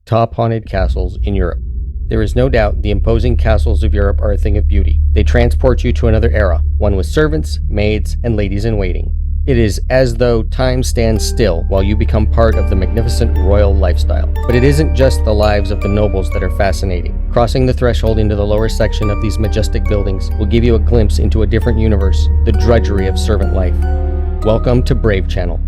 Top haunted castles in Europe. There is no doubt the imposing castles of Europe are a thing of beauty. They transport you to another era, one with servants, maids, and ladies-in-waiting. It is as though time stands still while you become part of the magnificent royal lifestyle. But it isn't just the lives of the nobles that are fascinating. Crossing the threshold into the lower section of these majestic buildings will give you a glimpse into a different universe, the drudgery of servant life. Welcome to Brave Channel.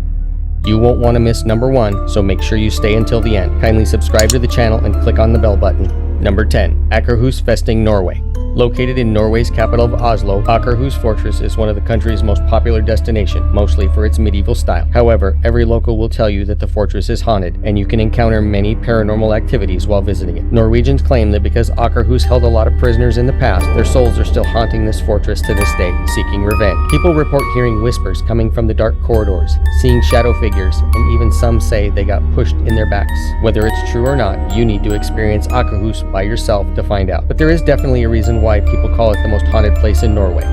You won't want to miss number 1, so make sure you stay until the end. Kindly subscribe to the channel and click on the bell button. Number 10. Akershus, Festning, Norway. Located in Norway's capital of Oslo, Akershus Fortress is one of the country's most popular destinations, mostly for its medieval style. However, every local will tell you that the fortress is haunted, and you can encounter many paranormal activities while visiting it. Norwegians claim that because Akershus held a lot of prisoners in the past, their souls are still haunting this fortress to this day, seeking revenge. People report hearing whispers coming from the dark corridors, seeing shadow figures, and even some say they got pushed in their backs. Whether it's true or not, you need to experience Akershus by yourself to find out. But there is definitely a reason why people call it the most haunted place in Norway.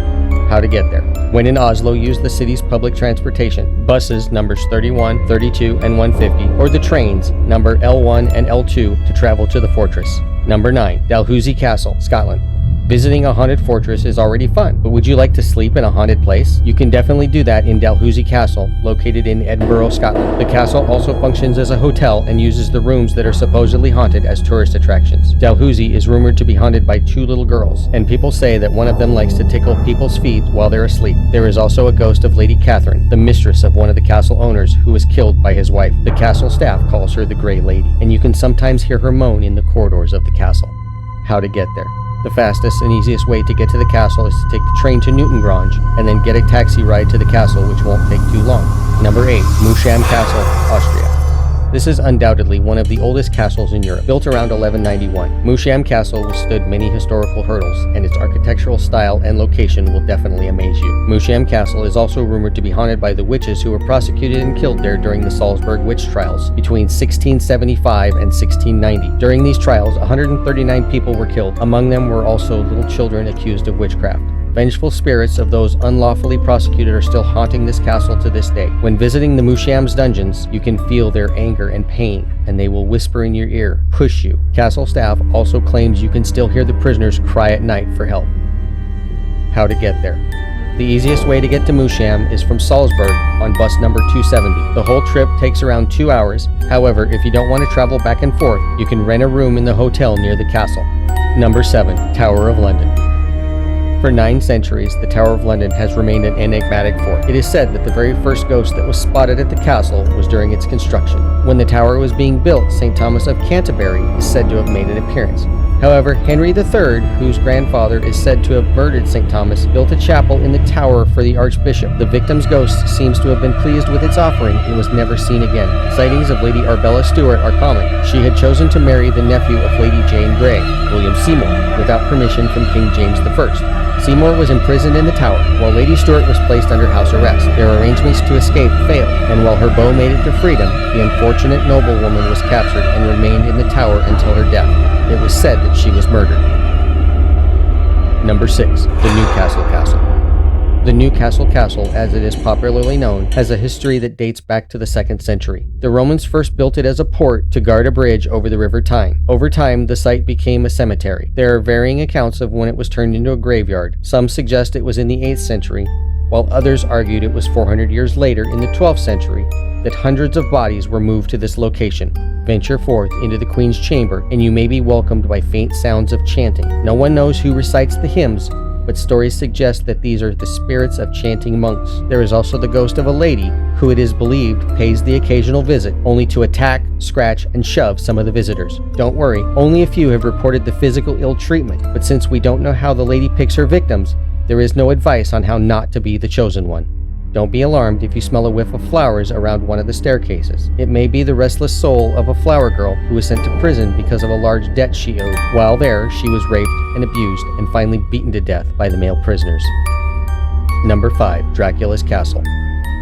How to get there. When in Oslo, use the city's public transportation, buses numbers 31, 32, and 150, or the trains number L1 and L2 to travel to the fortress. Number 9. Dalhousie Castle, Scotland. Visiting a haunted fortress is already fun, but would you like to sleep in a haunted place? You can definitely do that in Dalhousie Castle, located in Edinburgh, Scotland. The castle also functions as a hotel and uses the rooms that are supposedly haunted as tourist attractions. Dalhousie is rumored to be haunted by 2 little girls, and people say that one of them likes to tickle people's feet while they're asleep. There is also a ghost of Lady Catherine, the mistress of one of the castle owners, who was killed by his wife. The castle staff calls her the Grey Lady, and you can sometimes hear her moan in the corridors of the castle. How to get there. The fastest and easiest way to get to the castle is to take the train to Newcastle and then get a taxi ride to the castle, which won't take too long. Number 8. Moosham Castle, Austria. This is undoubtedly one of the oldest castles in Europe, built around 1191. Moosham Castle withstood many historical hurdles, and its architectural style and location will definitely amaze you. Moosham Castle is also rumored to be haunted by the witches who were prosecuted and killed there during the Salzburg witch trials between 1675 and 1690. During these trials, 139 people were killed. Among them were also little children accused of witchcraft. Vengeful spirits of those unlawfully prosecuted are still haunting this castle to this day. When visiting the Moosham's dungeons, you can feel their anger and pain, and they will whisper in your ear, push you. Castle staff also claims you can still hear the prisoners cry at night for help. How to get there. The easiest way to get to Moosham is from Salzburg on bus number 270. The whole trip takes around 2 hours. However, if you don't want to travel back and forth, you can rent a room in the hotel near the castle. Number 7. Tower of London. For 9 centuries, the Tower of London has remained an enigmatic fort. It is said that the very first ghost that was spotted at the castle was during its construction. When the tower was being built, St. Thomas of Canterbury is said to have made an appearance. However, Henry III, whose grandfather is said to have murdered St. Thomas, built a chapel in the tower for the archbishop. The victim's ghost seems to have been pleased with its offering and was never seen again. Sightings of Lady Arbella Stuart are common. She had chosen to marry the nephew of Lady Jane Grey, William Seymour, without permission from King James I. Seymour was imprisoned in the tower, while Lady Stuart was placed under house arrest. Their arrangements to escape failed, and while her beau made it to freedom, the unfortunate noblewoman was captured and remained in the tower until her death. It was said that she was murdered. Number 6. The Newcastle Castle. The Newcastle Castle, as it is popularly known, has a history that dates back to the 2nd century. The Romans first built it as a port to guard a bridge over the River Tyne. Over time, the site became a cemetery. There are varying accounts of when it was turned into a graveyard. Some suggest it was in the 8th century, while others argued it was 400 years later in the 12th century that hundreds of bodies were moved to this location. Venture forth into the Queen's chamber, and you may be welcomed by faint sounds of chanting. No one knows who recites the hymns, but stories suggest that these are the spirits of chanting monks. There is also the ghost of a lady who, it is believed, pays the occasional visit, only to attack, scratch, and shove some of the visitors. Don't worry, only a few have reported the physical ill treatment, but since we don't know how the lady picks her victims, there is no advice on how not to be the chosen one. Don't be alarmed if you smell a whiff of flowers around one of the staircases. It may be the restless soul of a flower girl who was sent to prison because of a large debt she owed. While there, she was raped and abused and finally beaten to death by the male prisoners. Number 5. Dracula's Castle.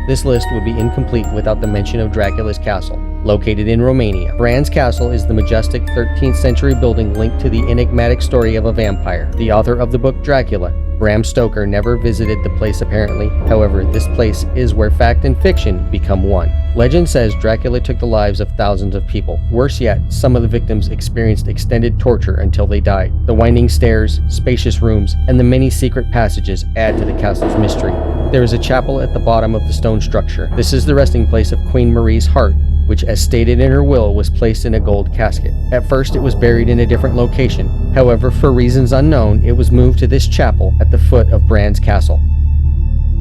This list would be incomplete without the mention of Dracula's Castle. Located in Romania, Bran's Castle is the majestic 13th century building linked to the enigmatic story of a vampire. The author of the book Dracula Bram Stoker never visited the place apparently. However, this place is where fact and fiction become one. Legend says Dracula took the lives of thousands of people. Worse yet, some of the victims experienced extended torture until they died. The winding stairs, spacious rooms, and the many secret passages add to the castle's mystery. There is a chapel at the bottom of the stone structure. This is the resting place of Queen Marie's heart, which, as stated in her will, was placed in a gold casket. At first, it was buried in a different location. However, for reasons unknown, it was moved to this chapel at the foot of Bran's castle.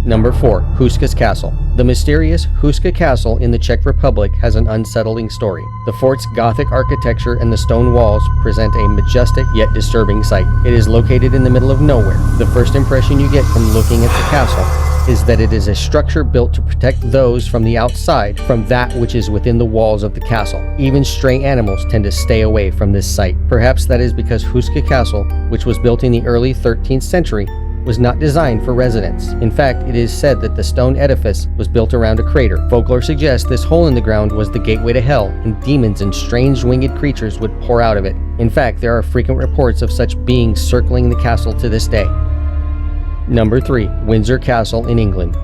Number 4. Houska Castle. The mysterious Houska Castle in the Czech Republic has an unsettling story. The fort's Gothic architecture and the stone walls present a majestic yet disturbing sight. It is located in the middle of nowhere. The first impression you get from looking at the castle is that it is a structure built to protect those from the outside from that which is within the walls of the castle. Even stray animals tend to stay away from this site. Perhaps that is because Houska Castle, which was built in the early 13th century, was not designed for residence. In fact, it is said that the stone edifice was built around a crater. Folklore suggests this hole in the ground was the gateway to hell, and demons and strange winged creatures would pour out of it. In fact, there are frequent reports of such beings circling the castle to this day. Number 3. Windsor Castle in England.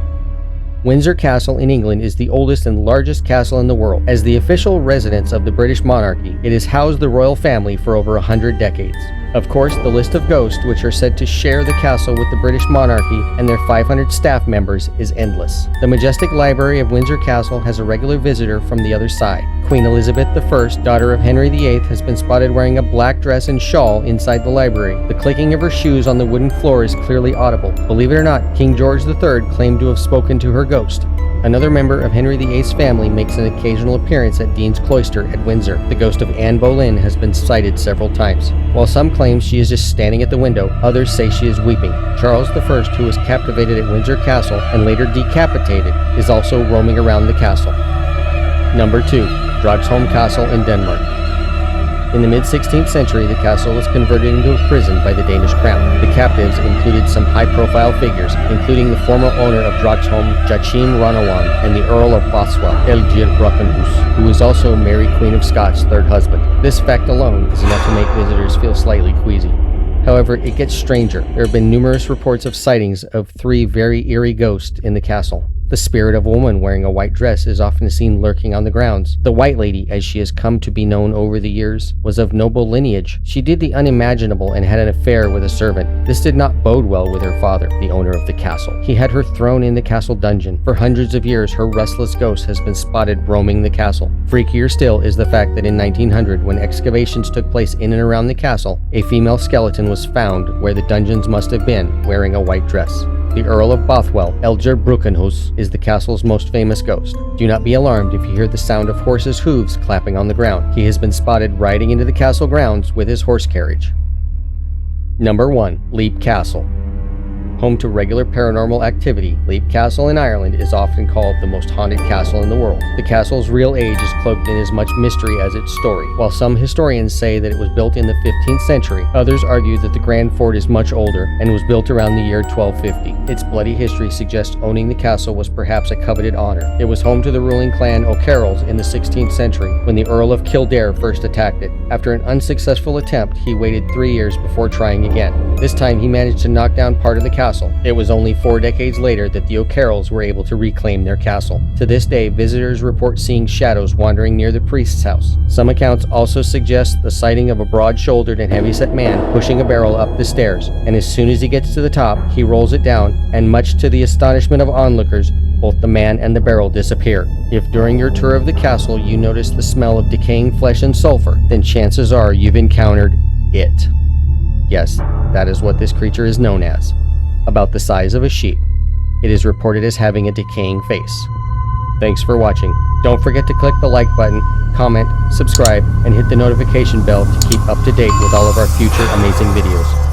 Windsor Castle in England is the oldest and largest castle in the world. As the official residence of the British monarchy, it has housed the royal family for over 100 decades. Of course, the list of ghosts which are said to share the castle with the British monarchy and their 500 staff members is endless. The majestic library of Windsor Castle has a regular visitor from the other side. Queen Elizabeth I, daughter of Henry VIII, has been spotted wearing a black dress and shawl inside the library. The clicking of her shoes on the wooden floor is clearly audible. Believe it or not, King George III claimed to have spoken to her ghost. Another member of Henry VIII's family makes an occasional appearance at Dean's Cloister at Windsor. The ghost of Anne Boleyn has been sighted several times. While some claim she is just standing at the window, others say she is weeping. Charles I, who was captivated at Windsor Castle and later decapitated, is also roaming around the castle. Number 2. Dragsholm Castle in Denmark. In the mid-16th century, the castle was converted into a prison by the Danish crown. The captives included some high-profile figures, including the former owner of Dragsholm, Joachim Ronawan, and the Earl of Bothwell, Eldger Brockenhus, who was also Mary Queen of Scots' third husband. This fact alone is enough to make visitors feel slightly queasy. However, it gets stranger. There have been numerous reports of sightings of 3 very eerie ghosts in the castle. The spirit of a woman wearing a white dress is often seen lurking on the grounds. The White Lady, as she has come to be known over the years, was of noble lineage. She did the unimaginable and had an affair with a servant. This did not bode well with her father, the owner of the castle. He had her thrown in the castle dungeon. For hundreds of years, her restless ghost has been spotted roaming the castle. Freakier still is the fact that in 1900, when excavations took place in and around the castle, a female skeleton was found where the dungeons must have been, wearing a white dress. The Earl of Bothwell, Eldger Brockenhus, is the castle's most famous ghost. Do not be alarmed if you hear the sound of horses' hooves clapping on the ground. He has been spotted riding into the castle grounds with his horse carriage. Number 1. Leap Castle. Home to regular paranormal activity, Leap Castle in Ireland is often called the most haunted castle in the world. The castle's real age is cloaked in as much mystery as its story. While some historians say that it was built in the 15th century, others argue that the Grand Fort is much older and was built around the year 1250. Its bloody history suggests owning the castle was perhaps a coveted honor. It was home to the ruling clan Akershus in the 16th century, when the Earl of Kildare first attacked it. After an unsuccessful attempt, he waited 3 years before trying again. This time he managed to knock down part of the castle. It was only 4 decades later that the Akershus were able to reclaim their castle. To this day, visitors report seeing shadows wandering near the priest's house. Some accounts also suggest the sighting of a broad-shouldered and heavy-set man pushing a barrel up the stairs, and as soon as he gets to the top, he rolls it down, and much to the astonishment of onlookers, both the man and the barrel disappear. If during your tour of the castle you notice the smell of decaying flesh and sulfur, then chances are you've encountered it. Yes, that is what this creature is known as. About the size of a sheep. It is reported as having a decaying face. Thanks for watching. Don't forget to click the like button, comment, subscribe, and hit the notification bell to keep up to date with all of our future amazing videos.